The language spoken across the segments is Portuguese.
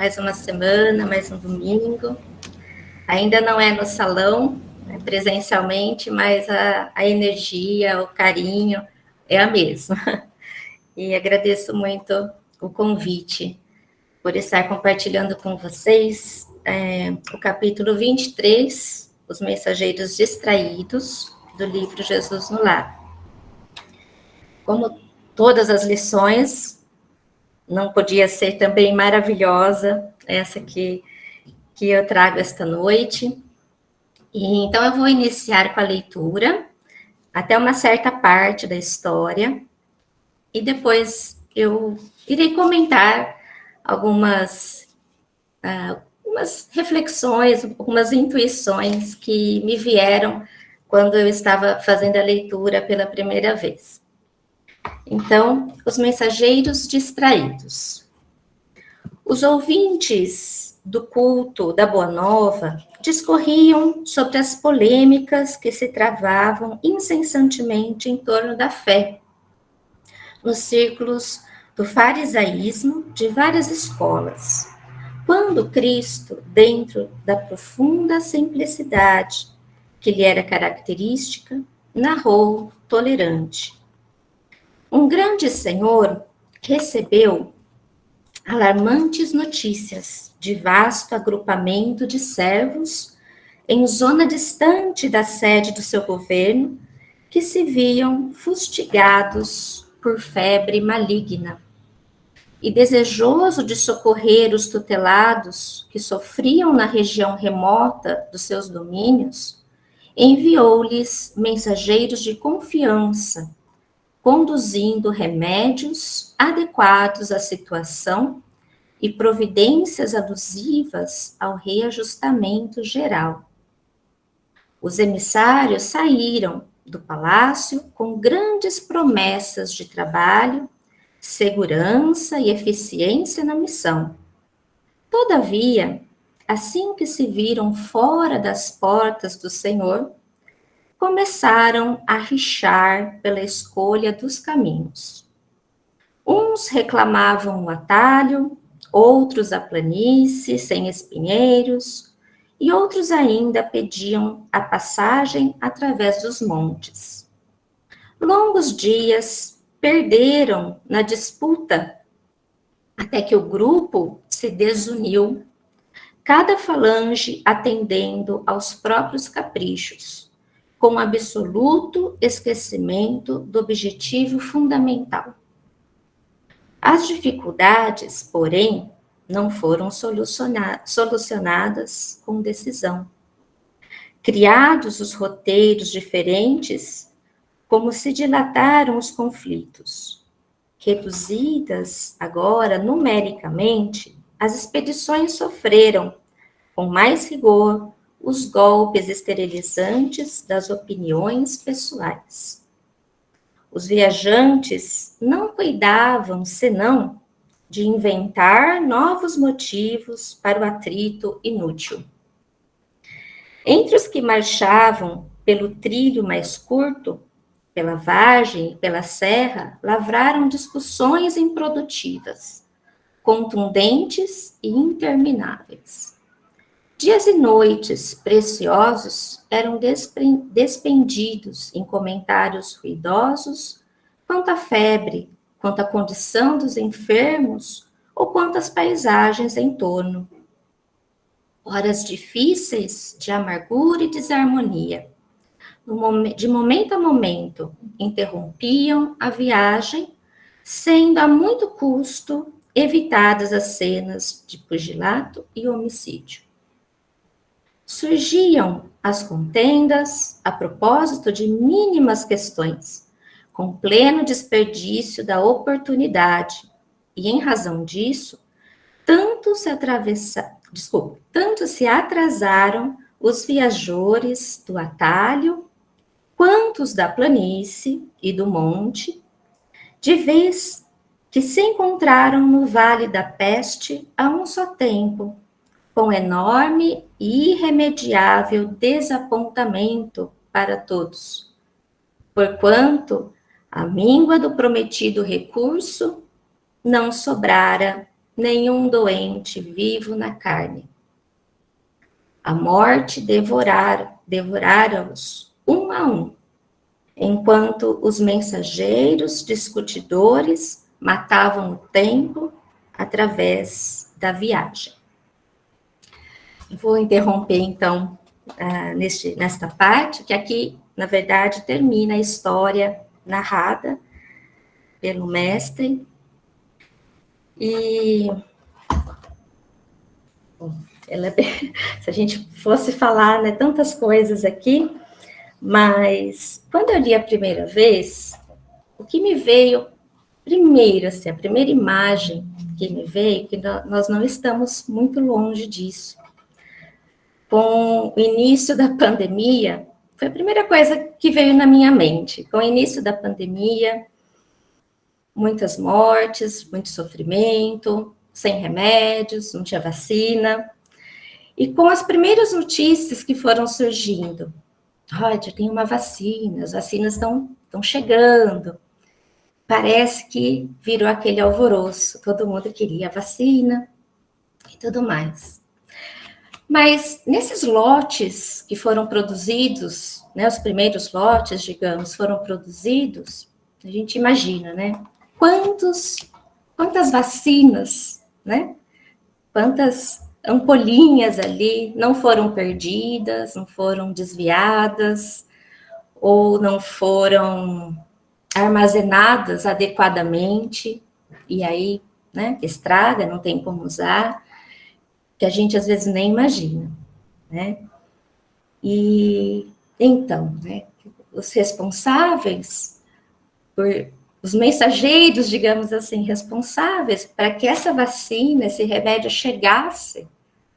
mais uma semana, mais um domingo. Ainda não é no salão, né, presencialmente, mas a energia, o carinho é a mesma. E agradeço muito o convite por estar compartilhando com vocês o capítulo 23, Os Mensageiros Distraídos, do livro Jesus no Lar. Como todas as lições, não podia ser também maravilhosa essa que eu trago esta noite. E então eu vou iniciar com a leitura até uma certa parte da história e depois eu irei comentar algumas reflexões, algumas intuições que me vieram quando eu estava fazendo a leitura pela primeira vez. Então, os mensageiros distraídos. Os ouvintes do culto da Boa Nova discorriam sobre as polêmicas que se travavam incessantemente em torno da fé, nos círculos do farisaísmo de várias escolas, quando Cristo, dentro da profunda simplicidade que lhe era característica, narrou tolerante. Um grande senhor recebeu alarmantes notícias de vasto agrupamento de servos em zona distante da sede do seu governo, que se viam fustigados por febre maligna. E desejoso de socorrer os tutelados que sofriam na região remota dos seus domínios, enviou-lhes mensageiros de confiança, conduzindo remédios adequados à situação e providências alusivas ao reajustamento geral. Os emissários saíram do palácio com grandes promessas de trabalho, segurança e eficiência na missão. Todavia, assim que se viram fora das portas do Senhor, começaram a rixar pela escolha dos caminhos. Uns reclamavam o atalho, outros a planície sem espinheiros, e outros ainda pediam a passagem através dos montes. Longos dias perderam na disputa, até que o grupo se desuniu, cada falange atendendo aos próprios caprichos, com absoluto esquecimento do objetivo fundamental. As dificuldades, porém, não foram solucionadas com decisão. Criados os roteiros diferentes, como se dilataram os conflitos. Reduzidas agora numericamente, as expedições sofreram, com mais rigor, os golpes esterilizantes das opiniões pessoais. Os viajantes não cuidavam, senão, de inventar novos motivos para o atrito inútil. Entre os que marchavam pelo trilho mais curto, pela vargem e pela serra, lavraram discussões improdutivas, contundentes e intermináveis. Dias e noites preciosos eram despendidos em comentários ruidosos quanto à febre, quanto à condição dos enfermos ou quanto às paisagens em torno. Horas difíceis de amargura e desarmonia, de momento a momento, interrompiam a viagem, sendo a muito custo evitadas as cenas de pugilato e homicídio. Surgiam as contendas a propósito de mínimas questões, com pleno desperdício da oportunidade, e em razão disso, tanto se atrasaram os viajores do atalho, quanto os da planície e do monte, de vez que se encontraram no Vale da Peste a um só tempo, com enorme e irremediável desapontamento para todos, porquanto a míngua do prometido recurso não sobrara nenhum doente vivo na carne. A morte devorara-os um a um, enquanto os mensageiros discutidores matavam o tempo através da viagem. Vou interromper, então, nesta parte, que aqui, na verdade, termina a história narrada pelo mestre. E bom, se a gente fosse falar, né, tantas coisas aqui, mas quando eu li a primeira vez, o que me veio primeiro, assim, a primeira imagem que me veio, que nós não estamos muito longe disso. Com o início da pandemia, foi a primeira coisa que veio na minha mente. Com o início da pandemia, muitas mortes, muito sofrimento, sem remédios, não tinha vacina. E com as primeiras notícias que foram surgindo, já tem uma vacina, as vacinas estão chegando. Parece que virou aquele alvoroço, todo mundo queria a vacina e tudo mais. Mas nesses lotes que foram produzidos, né, os primeiros lotes, digamos, foram produzidos, a gente imagina, né? Quantas vacinas, né? Quantas ampolinhas ali não foram perdidas, não foram desviadas, ou não foram armazenadas adequadamente, e aí, né, estraga, não tem como usar, que a gente às vezes nem imagina, né? E então, né, os responsáveis, os mensageiros, digamos assim, responsáveis para que essa vacina, esse remédio chegasse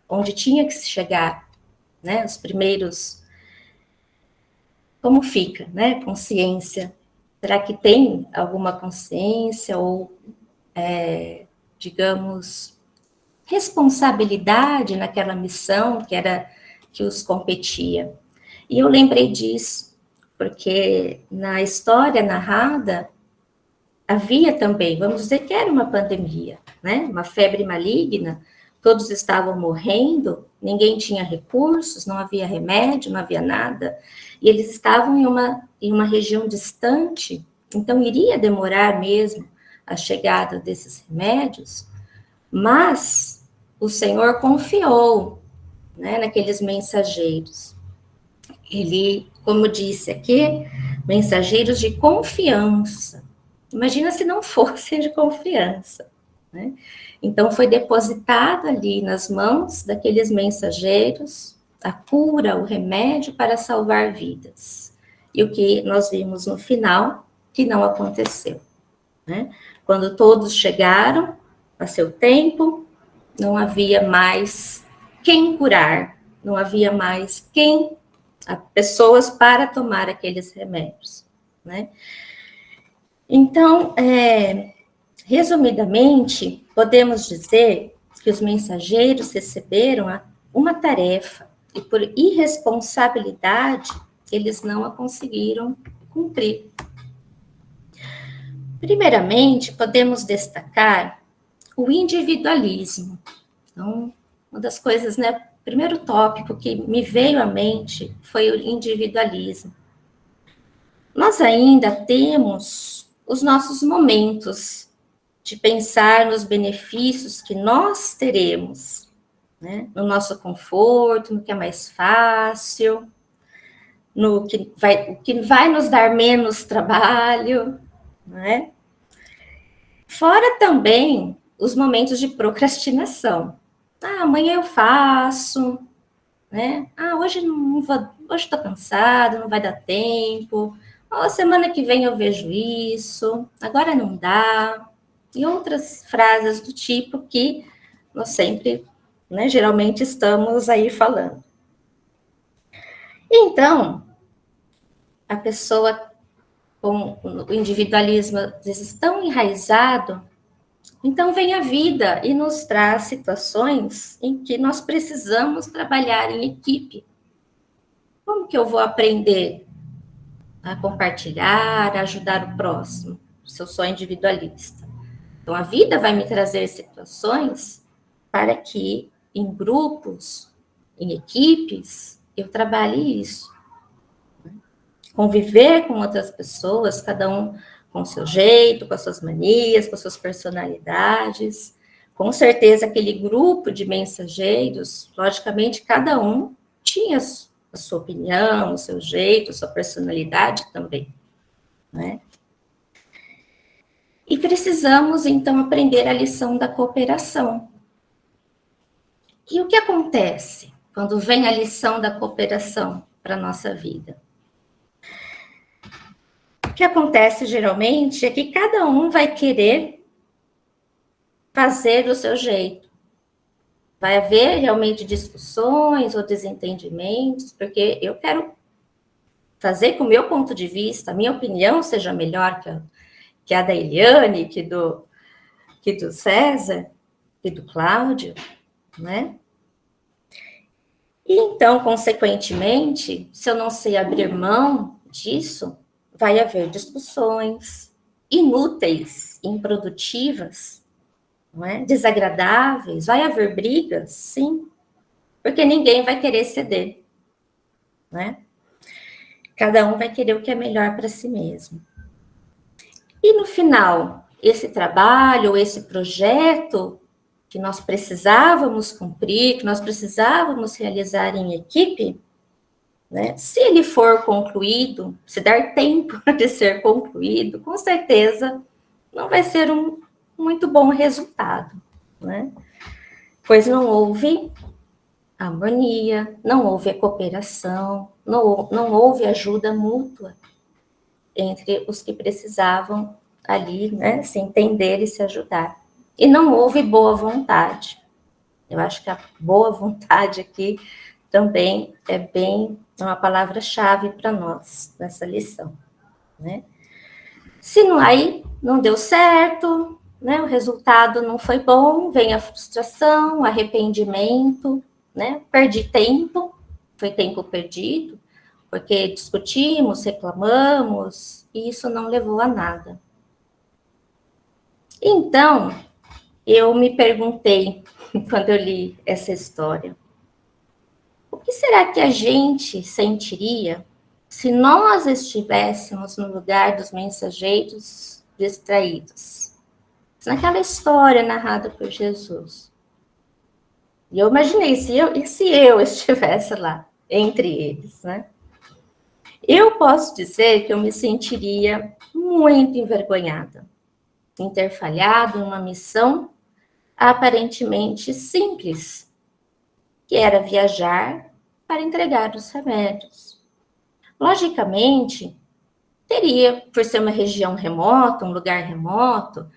onde tinha que chegar, né? Os primeiros, como fica, né? Consciência. Será que tem alguma consciência ou, digamos, responsabilidade naquela missão que os competia? E eu lembrei disso, porque na história narrada havia também, vamos dizer que era uma pandemia, né? Uma febre maligna, todos estavam morrendo, ninguém tinha recursos, não havia remédio, não havia nada, e eles estavam em uma região distante, então iria demorar mesmo a chegada desses remédios, mas o Senhor confiou, né, naqueles mensageiros. Ele, como disse aqui, mensageiros de confiança. Imagina se não fossem de confiança, né? Então, foi depositado ali nas mãos daqueles mensageiros a cura, o remédio para salvar vidas. E o que nós vimos no final, que não aconteceu, né? Quando todos chegaram a seu tempo, não havia mais quem curar, não havia mais pessoas para tomar aqueles remédios, né? Então, resumidamente, podemos dizer que os mensageiros receberam uma tarefa e por irresponsabilidade eles não a conseguiram cumprir. Primeiramente, podemos destacar o individualismo. Então, uma das coisas, né, primeiro tópico que me veio à mente foi o individualismo. Nós ainda temos os nossos momentos de pensar nos benefícios que nós teremos, né? No nosso conforto, no que é mais fácil, o que vai nos dar menos trabalho, né? Fora também os momentos de procrastinação. Amanhã eu faço, né? Hoje não vou, hoje estou cansada, não vai dar tempo. Semana que vem eu vejo isso, agora não dá. E outras frases do tipo que nós sempre, né, geralmente estamos aí falando. Então, a pessoa com o individualismo às vezes tão enraizado, então vem a vida e nos traz situações em que nós precisamos trabalhar em equipe. Como que eu vou aprender a compartilhar, a ajudar o próximo, se eu sou individualista? Então, a vida vai me trazer situações para que, em grupos, em equipes, eu trabalhe isso. Conviver com outras pessoas, cada um com o seu jeito, com as suas manias, com as suas personalidades. Com certeza, aquele grupo de mensageiros, logicamente, cada um tinha a sua opinião, o seu jeito, a sua personalidade também, né? E precisamos, então, aprender a lição da cooperação. E o que acontece quando vem a lição da cooperação para a nossa vida? O que acontece geralmente é que cada um vai querer fazer do seu jeito. Vai haver realmente discussões ou desentendimentos, porque eu quero fazer com o meu ponto de vista, a minha opinião seja melhor que a da Eliane, que do César, e do Cláudio, né? E então, consequentemente, se eu não sei abrir mão disso, vai haver discussões inúteis, improdutivas, não é? Desagradáveis, vai haver brigas, sim, porque ninguém vai querer ceder, né? Cada um vai querer o que é melhor para si mesmo. E no final, esse trabalho, esse projeto que nós precisávamos cumprir, que nós precisávamos realizar em equipe, né? Se ele for concluído, se dar tempo de ser concluído, com certeza não vai ser um muito bom resultado, né? Pois não houve harmonia, não houve a cooperação, não houve ajuda mútua entre os que precisavam ali, né, se entender e se ajudar. E não houve boa vontade. Eu acho que a boa vontade aqui também é uma palavra-chave para nós nessa lição, né? Se não, aí não deu certo, né? O resultado não foi bom, vem a frustração, o arrependimento, né? Perdi tempo, foi tempo perdido, porque discutimos, reclamamos, e isso não levou a nada. Então, eu me perguntei, quando eu li essa história, o que será que a gente sentiria se nós estivéssemos no lugar dos mensageiros distraídos? Naquela história narrada por Jesus. E eu imaginei, se eu estivesse lá, entre eles, né? Eu posso dizer que eu me sentiria muito envergonhada em ter falhado em uma missão aparentemente simples, que era viajar para entregar os remédios. Logicamente, teria, por ser uma região remota, um lugar remoto,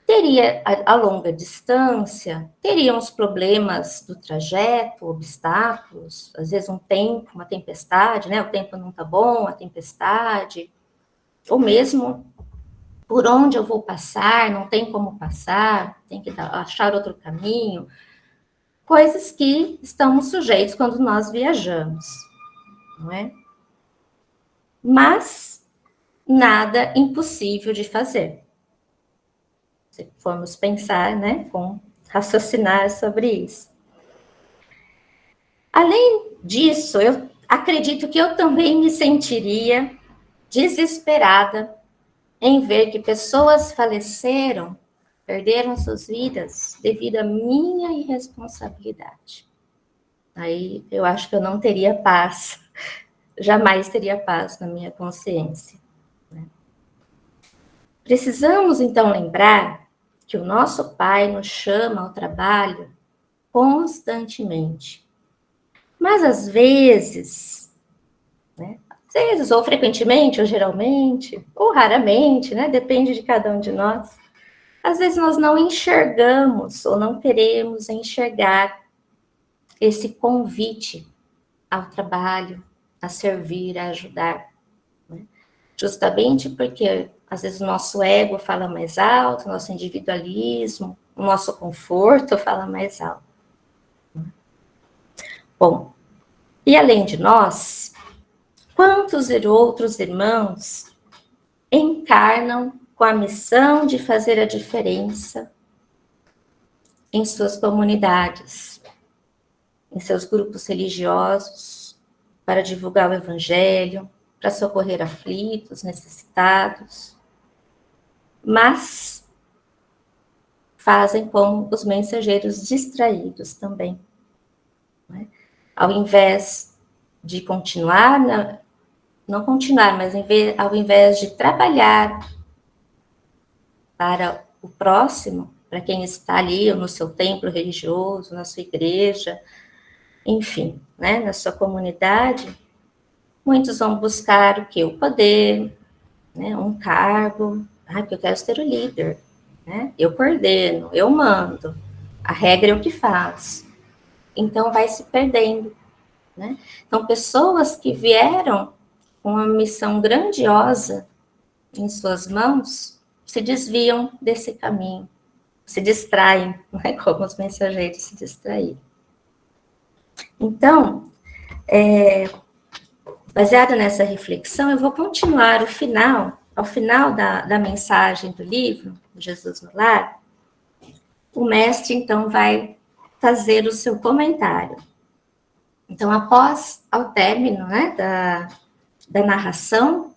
teria a longa distância, teria os problemas do trajeto, obstáculos, às vezes um tempo, uma tempestade, né? O tempo não está bom, a tempestade, ou mesmo por onde eu vou passar, não tem como passar, tem que achar outro caminho, coisas que estamos sujeitos quando nós viajamos, não é? Mas nada impossível de fazer. Se formos pensar, né, raciocinar sobre isso. Além disso, eu acredito que eu também me sentiria desesperada em ver que pessoas faleceram, perderam suas vidas devido à minha irresponsabilidade. Aí eu acho que eu não teria paz, jamais teria paz na minha consciência. Né? Precisamos, então, lembrar que o nosso Pai nos chama ao trabalho constantemente. Mas, às vezes, né? Às vezes, ou frequentemente, ou geralmente, ou raramente, né? Depende de cada um de nós. Às vezes, nós não enxergamos ou não queremos enxergar esse convite ao trabalho, a servir, a ajudar. Né? Justamente porque, às vezes, o nosso ego fala mais alto, o nosso individualismo, o nosso conforto fala mais alto. Bom, e além de nós, quantos outros irmãos encarnam com a missão de fazer a diferença em suas comunidades, em seus grupos religiosos, para divulgar o evangelho, para socorrer aflitos, necessitados, mas fazem como os mensageiros distraídos também, né? Ao invés de continuar, não continuar, mas ao invés de trabalhar para o próximo, para quem está ali no seu templo religioso, na sua igreja, enfim, né, na sua comunidade, muitos vão buscar o quê? O poder, né, um cargo, porque eu quero ser o líder, né? Eu coordeno, eu mando, a regra é o que faz. Então vai se perdendo, né? Então pessoas que vieram com uma missão grandiosa em suas mãos se desviam desse caminho, se distraem, né? Como os mensageiros se distraíram. Então, baseado nessa reflexão, eu vou continuar ao final da mensagem do livro, Jesus no Lar, o mestre, então, vai fazer o seu comentário. Então, ao término, né, da narração,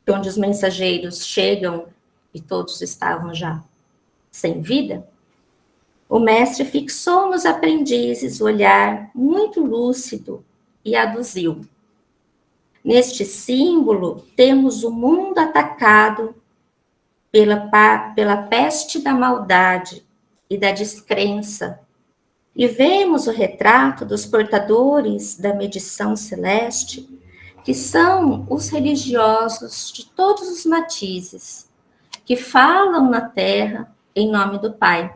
onde os mensageiros chegam e todos estavam já sem vida, o mestre fixou nos aprendizes o olhar muito lúcido e aduziu: neste símbolo, temos o mundo atacado pela peste da maldade e da descrença, e vemos o retrato dos portadores da medição celeste, que são os religiosos de todos os matizes, que falam na terra em nome do Pai.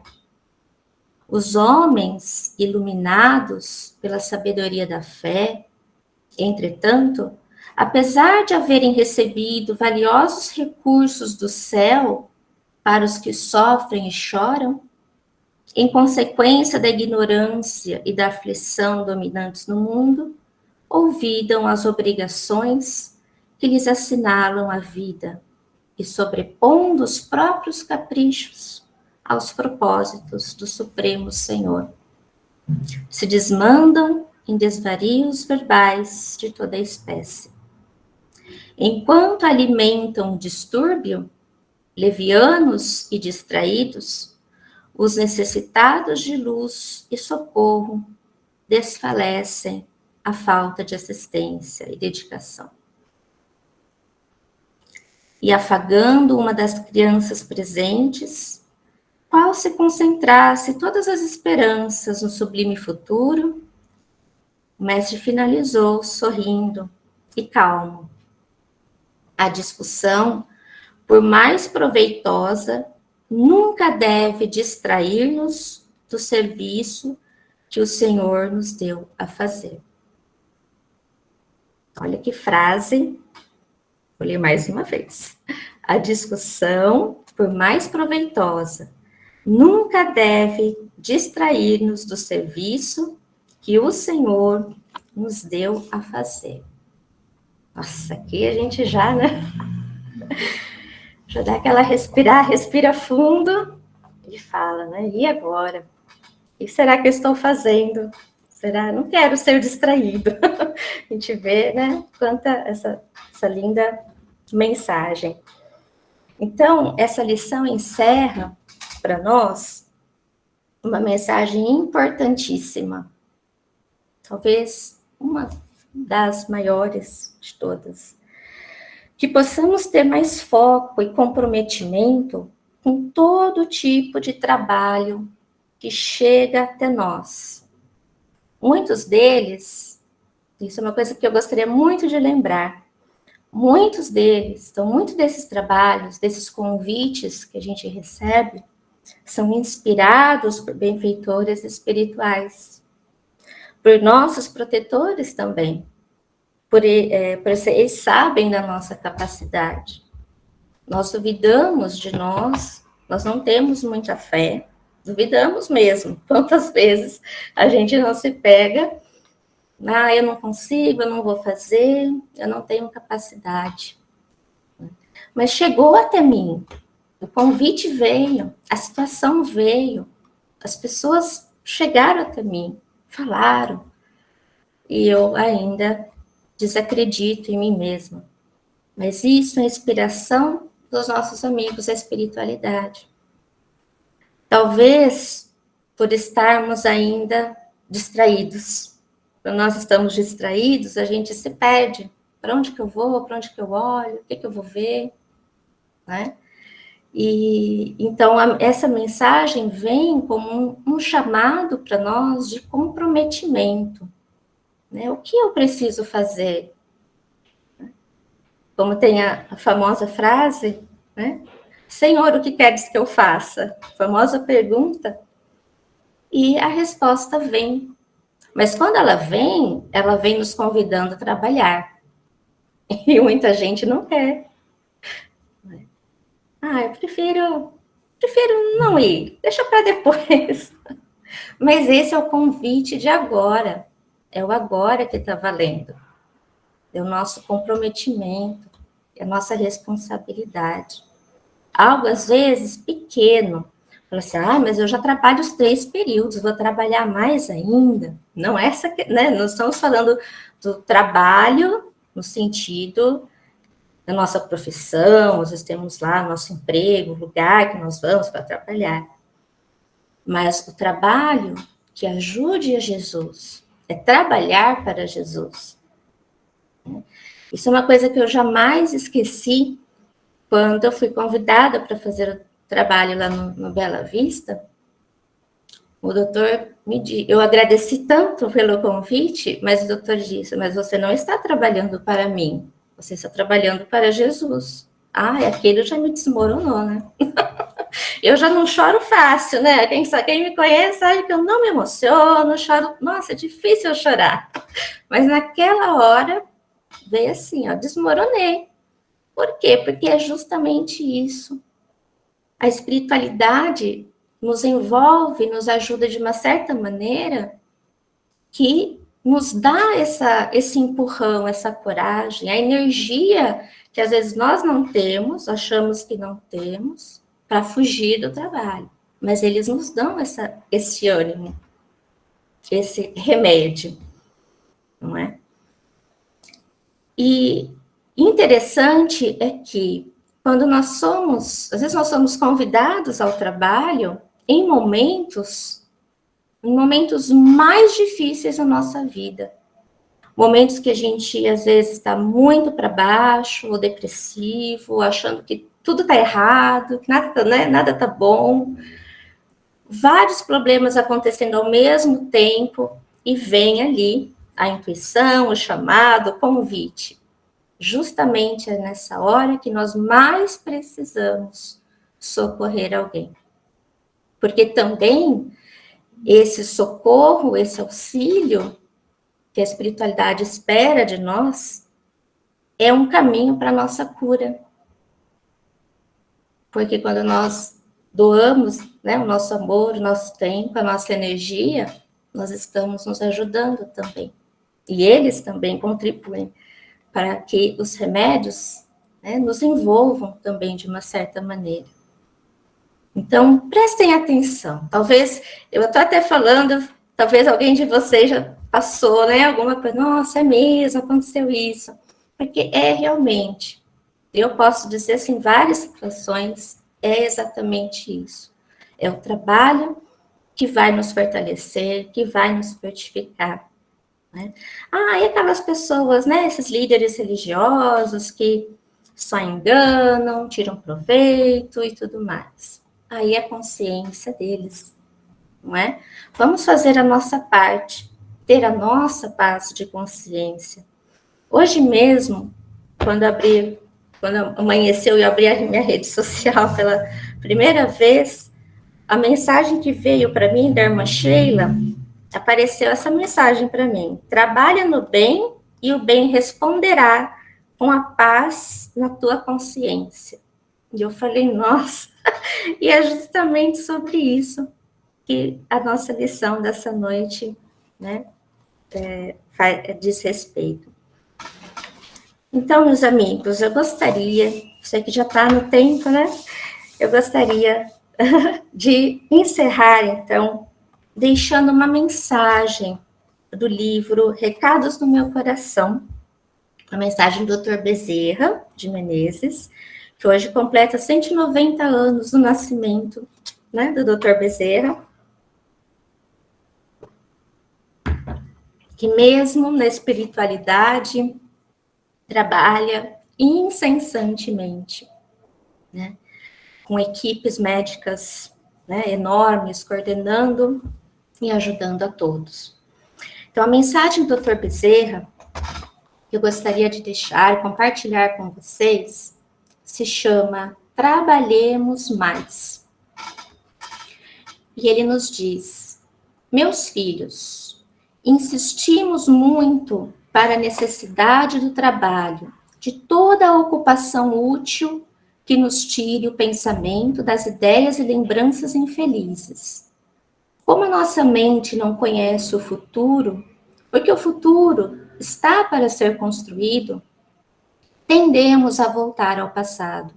Os homens iluminados pela sabedoria da fé, entretanto, apesar de haverem recebido valiosos recursos do céu para os que sofrem e choram, em consequência da ignorância e da aflição dominantes no mundo, olvidam as obrigações que lhes assinalam a vida e sobrepondo os próprios caprichos aos propósitos do Supremo Senhor. Se desmandam em desvarios verbais de toda espécie. Enquanto alimentam o distúrbio, levianos e distraídos, os necessitados de luz e socorro desfalecem à falta de assistência e dedicação. E afagando uma das crianças presentes, qual se concentrasse todas as esperanças no sublime futuro, o mestre finalizou sorrindo e calmo. A discussão, por mais proveitosa, nunca deve distrair-nos do serviço que o Senhor nos deu a fazer. Olha que frase, vou ler mais uma vez. A discussão, por mais proveitosa, nunca deve distrair-nos do serviço que o Senhor nos deu a fazer. Nossa, aqui a gente já, né? Já dá aquela respira fundo e fala, né? E agora? O que será que eu estou fazendo? Será? Não quero ser distraído. A gente vê, né? Quanta essa linda mensagem. Então, essa lição encerra para nós uma mensagem importantíssima. Talvez uma das maiores de todas. Que possamos ter mais foco e comprometimento com todo tipo de trabalho que chega até nós. Muitos deles, isso é uma coisa que eu gostaria muito de lembrar, muitos deles, então muitos desses trabalhos, desses convites que a gente recebe, são inspirados por benfeitores espirituais, por nossos protetores também, por eles sabem da nossa capacidade. Nós duvidamos de nós não temos muita fé, duvidamos mesmo. Quantas vezes a gente não se pega, eu não consigo, eu não vou fazer, eu não tenho capacidade. Mas chegou até mim, O convite veio, a situação veio, as pessoas chegaram até mim, falaram, e eu ainda desacredito em mim mesma. Mas isso é inspiração dos nossos amigos da espiritualidade. Talvez por estarmos ainda distraídos. Quando nós estamos distraídos, a gente se perde. Para onde que eu vou? Para onde que eu olho? O que que eu vou ver? Né? E então essa mensagem vem como um chamado para nós de comprometimento. Né? O que eu preciso fazer? Como tem a famosa frase, né? Senhor, o que queres que eu faça? Famosa pergunta. E a resposta vem. Mas quando ela vem nos convidando a trabalhar. E muita gente não quer. Ah, eu prefiro não ir, deixa para depois. Mas esse é o convite de agora. É o agora que está valendo. É o nosso comprometimento, é a nossa responsabilidade. Algo, às vezes, pequeno. Fala assim, mas eu já trabalho os 3 períodos, vou trabalhar mais ainda. Não é essa, né? Nós estamos falando do trabalho no sentido da nossa profissão, nós temos lá nosso emprego, o lugar que nós vamos para trabalhar. Mas o trabalho que ajude a Jesus é trabalhar para Jesus. Isso é uma coisa que eu jamais esqueci quando eu fui convidada para fazer o trabalho lá no Bela Vista. O doutor me disse, eu agradeci tanto pelo convite, mas o doutor disse, mas você não está trabalhando para mim, você está trabalhando para Jesus. Aquele já me desmoronou, né? Eu já não choro fácil, né? Quem me conhece sabe que eu não me emociono, choro. Nossa, é difícil eu chorar. Mas naquela hora, veio assim, ó, desmoronei. Por quê? Porque é justamente isso. A espiritualidade nos envolve, nos ajuda de uma certa maneira que nos dá esse empurrão, essa coragem, a energia que às vezes nós não temos, achamos que não temos, para fugir do trabalho. Mas eles nos dão esse ânimo, esse remédio, não é? E interessante é que quando às vezes nós somos convidados ao trabalho em momentos mais difíceis da nossa vida. Momentos que a gente, às vezes, está muito para baixo, ou depressivo, achando que tudo está errado, que nada está bom. Vários problemas acontecendo ao mesmo tempo, e vem ali a intuição, o chamado, o convite. Justamente é nessa hora que nós mais precisamos socorrer alguém. Porque também esse socorro, esse auxílio que a espiritualidade espera de nós, é um caminho para a nossa cura. Porque quando nós doamos, né, o nosso amor, o nosso tempo, a nossa energia, nós estamos nos ajudando também. E eles também contribuem para que os remédios, né, nos envolvam também de uma certa maneira. Então, prestem atenção. Talvez, eu estou até falando, talvez alguém de vocês já passou, né, alguma coisa, nossa, é mesmo, aconteceu isso. Porque é realmente, eu posso dizer assim, várias situações, é exatamente isso. É o trabalho que vai nos fortalecer, que vai nos fortificar. Né? E aquelas pessoas, né, esses líderes religiosos que só enganam, tiram proveito e tudo mais. Aí é a consciência deles, não é? Vamos fazer a nossa parte, ter a nossa paz de consciência. Hoje mesmo, quando amanheceu e eu abri a minha rede social pela primeira vez, a mensagem que veio para mim da irmã Sheila, apareceu essa mensagem para mim: trabalha no bem e o bem responderá com a paz na tua consciência. E eu falei, nossa, e é justamente sobre isso que a nossa lição dessa noite, né, diz respeito. Então, meus amigos, eu gostaria, sei que já está no tempo, né, Eu gostaria de encerrar, então, deixando uma mensagem do livro Recados do Meu Coração, a mensagem do Dr. Bezerra de Menezes, que hoje completa 190 anos do nascimento, né, do Dr. Bezerra, que mesmo na espiritualidade trabalha incessantemente, né, com equipes médicas, né, enormes, coordenando e ajudando a todos. Então, a mensagem do Dr. Bezerra, que eu gostaria de deixar, compartilhar com vocês, se chama Trabalhemos Mais. E ele nos diz: meus filhos, insistimos muito para a necessidade do trabalho, de toda a ocupação útil que nos tire o pensamento das ideias e lembranças infelizes. Como a nossa mente não conhece o futuro, porque o futuro está para ser construído, tendemos a voltar ao passado,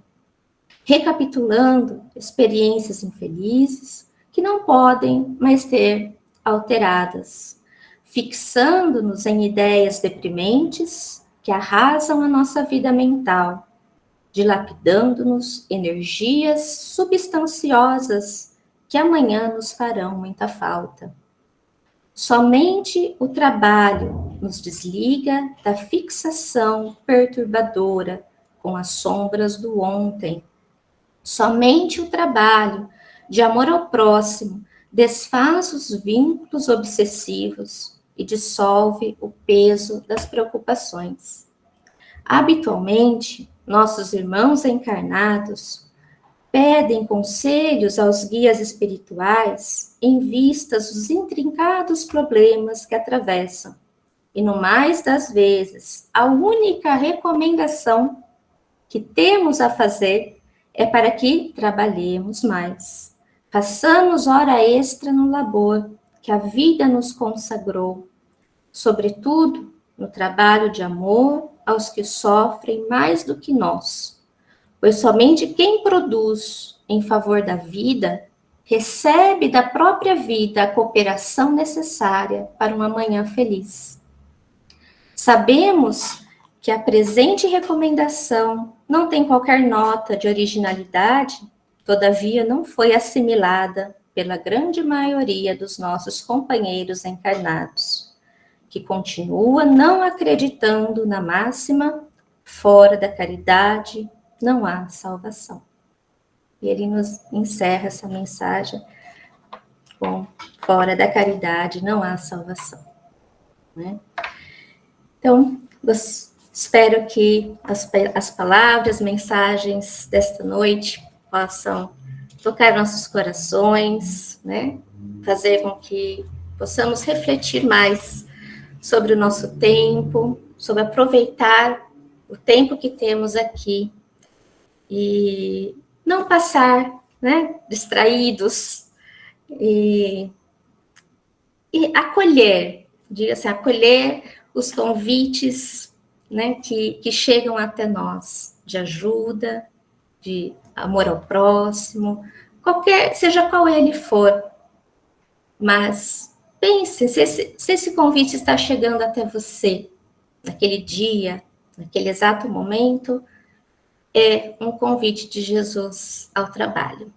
recapitulando experiências infelizes que não podem mais ser alteradas, fixando-nos em ideias deprimentes que arrasam a nossa vida mental, dilapidando-nos energias substanciosas que amanhã nos farão muita falta. Somente o trabalho nos desliga da fixação perturbadora com as sombras do ontem. Somente o trabalho de amor ao próximo desfaz os vínculos obsessivos e dissolve o peso das preocupações. Habitualmente, nossos irmãos encarnados pedem conselhos aos guias espirituais em vistas dos intrincados problemas que atravessam. E no mais das vezes, a única recomendação que temos a fazer é para que trabalhemos mais. Façamos hora extra no labor que a vida nos consagrou, sobretudo no trabalho de amor aos que sofrem mais do que nós, pois somente quem produz em favor da vida recebe da própria vida a cooperação necessária para uma manhã feliz. Sabemos que a presente recomendação não tem qualquer nota de originalidade, todavia não foi assimilada pela grande maioria dos nossos companheiros encarnados, que continua não acreditando na máxima, fora da caridade não há salvação. E ele nos encerra essa mensagem com: fora da caridade não há salvação, né? Então, espero que as palavras, mensagens desta noite possam tocar nossos corações, né? Fazer com que possamos refletir mais sobre o nosso tempo, sobre aproveitar o tempo que temos aqui e não passar, né, distraídos e acolher, diga assim, acolher os convites, né, que chegam até nós, de ajuda, de amor ao próximo, seja qual ele for, mas pense se esse convite está chegando até você, naquele dia, naquele exato momento, é um convite de Jesus ao trabalho.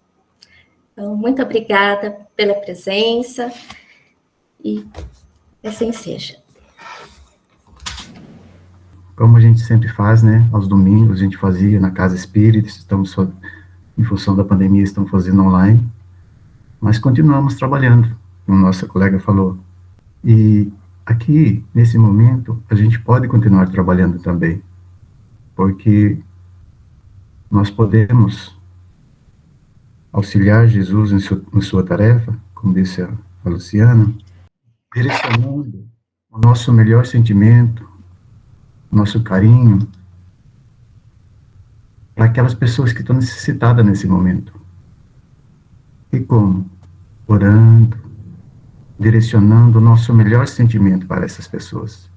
Então, muito obrigada pela presença e assim seja. Como a gente sempre faz, né? Aos domingos a gente fazia na Casa Espírita, estamos, em função da pandemia, estamos fazendo online, mas continuamos trabalhando, como nossa colega falou. E aqui, nesse momento, a gente pode continuar trabalhando também, porque nós podemos auxiliar Jesus em sua tarefa, como disse a Luciana, direcionando o nosso melhor sentimento, nosso carinho, para aquelas pessoas que estão necessitadas nesse momento. E como? Orando, direcionando o nosso melhor sentimento para essas pessoas.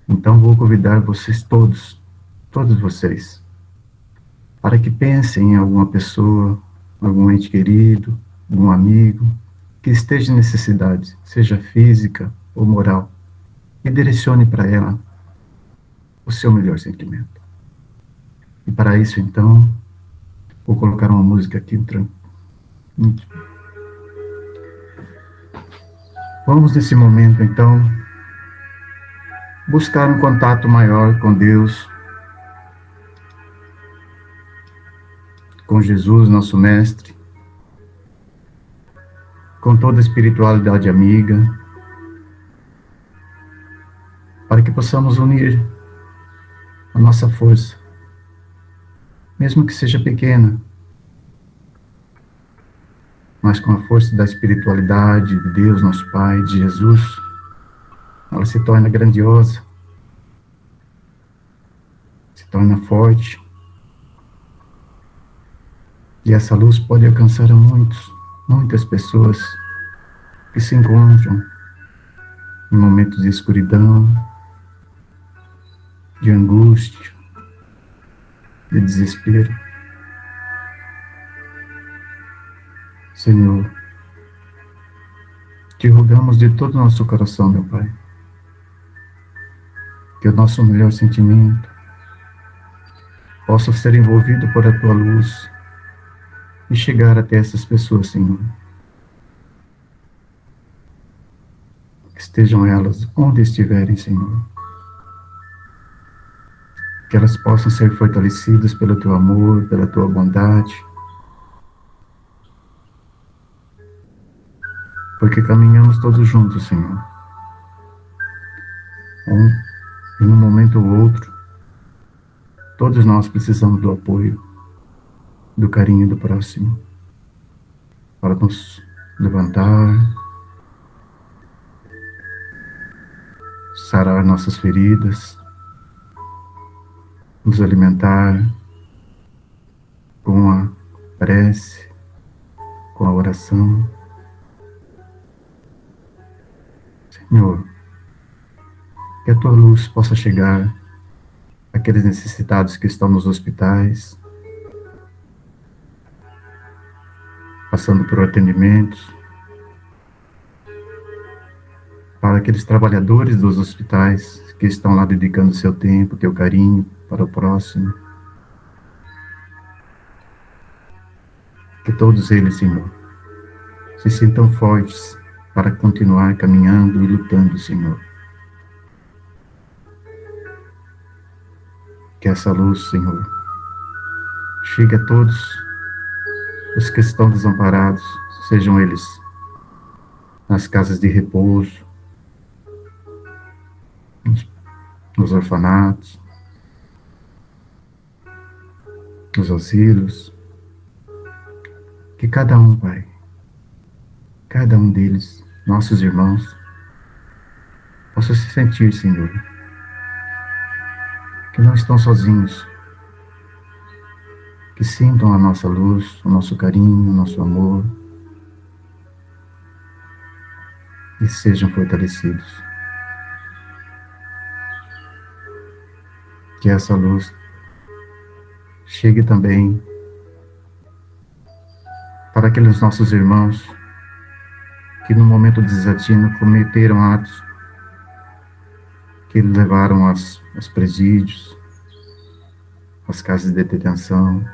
Então vou convidar vocês todos vocês, para que pensem em alguma pessoa, algum ente querido, algum amigo, que esteja em necessidade, seja física ou moral, e direcione para ela o seu melhor sentimento. E para isso, então, vou colocar uma música aqui. Vamos, nesse momento, então, buscar um contato maior com Deus, com Jesus, nosso Mestre, com toda a espiritualidade amiga, para que possamos unir a nossa força, mesmo que seja pequena, mas com a força da espiritualidade de Deus, nosso Pai, de Jesus, ela se torna grandiosa, se torna forte, e essa luz pode alcançar a muitas pessoas que se encontram em momentos de escuridão, de angústia, de desespero. Senhor, te rogamos de todo o nosso coração, meu Pai, que o nosso melhor sentimento possa ser envolvido por a tua luz e chegar até essas pessoas, Senhor. Estejam elas onde estiverem, Senhor. Que elas possam ser fortalecidas pelo teu amor, pela tua bondade, porque caminhamos todos juntos, Senhor. E num momento ou outro, todos nós precisamos do apoio, do carinho do próximo, para nos levantar, sarar nossas feridas, nos alimentar com a prece, com a oração. Senhor, que a tua luz possa chegar àqueles necessitados que estão nos hospitais, passando por atendimentos, para aqueles trabalhadores dos hospitais que estão lá dedicando seu tempo, teu carinho para o próximo. Que todos eles, Senhor, se sintam fortes para continuar caminhando e lutando, Senhor. Que essa luz, Senhor, chegue a todos os que estão desamparados, sejam eles nas casas de repouso, nos orfanatos, nos asilos. Que cada um, Pai, cada um deles, nossos irmãos, possa se sentir, Senhor, que não estão sozinhos, que sintam a nossa luz, o nosso carinho, o nosso amor, e sejam fortalecidos. Que essa luz chegue também para aqueles nossos irmãos que no momento de desatino cometeram atos que levaram aos presídios, às casas de detenção.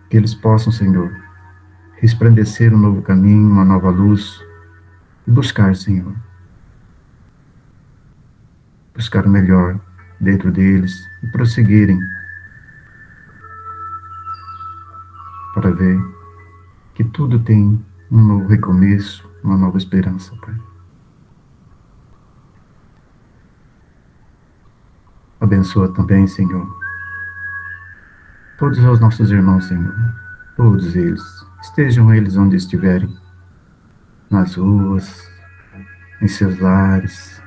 Que eles possam, Senhor, resplandecer um novo caminho, uma nova luz, e buscar, Senhor, buscar o melhor dentro deles e prosseguirem para ver que tudo tem um novo recomeço, uma nova esperança, Pai. Abençoa também, Senhor, todos os nossos irmãos, Senhor, todos eles, estejam eles onde estiverem, nas ruas, em seus lares,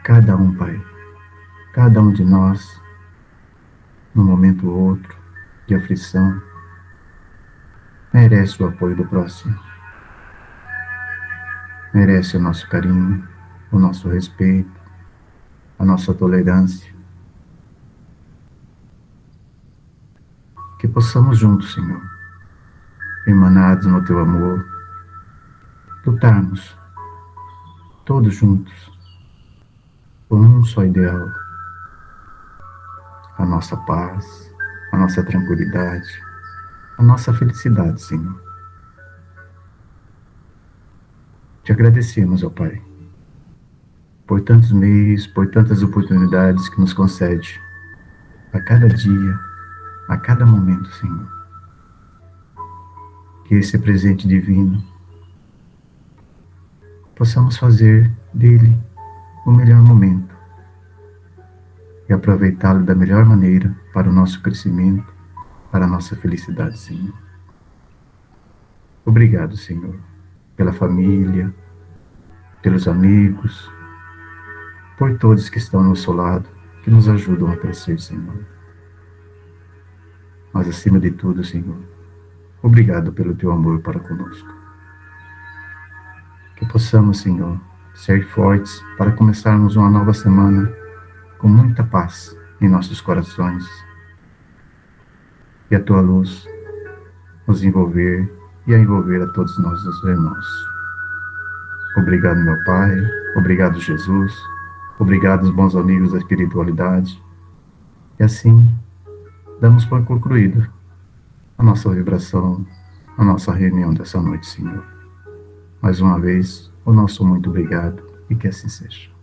cada um, Pai, cada um de nós, num momento ou outro de aflição, merece o apoio do próximo, merece o nosso carinho, o nosso respeito, a nossa tolerância, que possamos juntos, Senhor, emanados no Teu amor, lutarmos todos juntos por um só ideal, a nossa paz, a nossa tranquilidade, a nossa felicidade, Senhor. Te agradecemos, ó Pai, por tantos meios, por tantas oportunidades que nos concede a cada dia, a cada momento, Senhor. Que esse presente divino possamos fazer dele o melhor momento e aproveitá-lo da melhor maneira para o nosso crescimento, para a nossa felicidade, Senhor. Obrigado, Senhor, pela família, pelos amigos, por todos que estão ao nosso lado, que nos ajudam a crescer, Senhor. Mas, acima de tudo, Senhor, obrigado pelo Teu amor para conosco. Que possamos, Senhor, ser fortes para começarmos uma nova semana com muita paz em nossos corações. E a Tua luz nos envolver e a envolver a todos nós, os irmãos. Obrigado, meu Pai. Obrigado, Jesus. Obrigado, os bons amigos da espiritualidade. E assim, damos por concluído a nossa vibração, a nossa reunião dessa noite, Senhor. Mais uma vez, o nosso muito obrigado e que assim seja.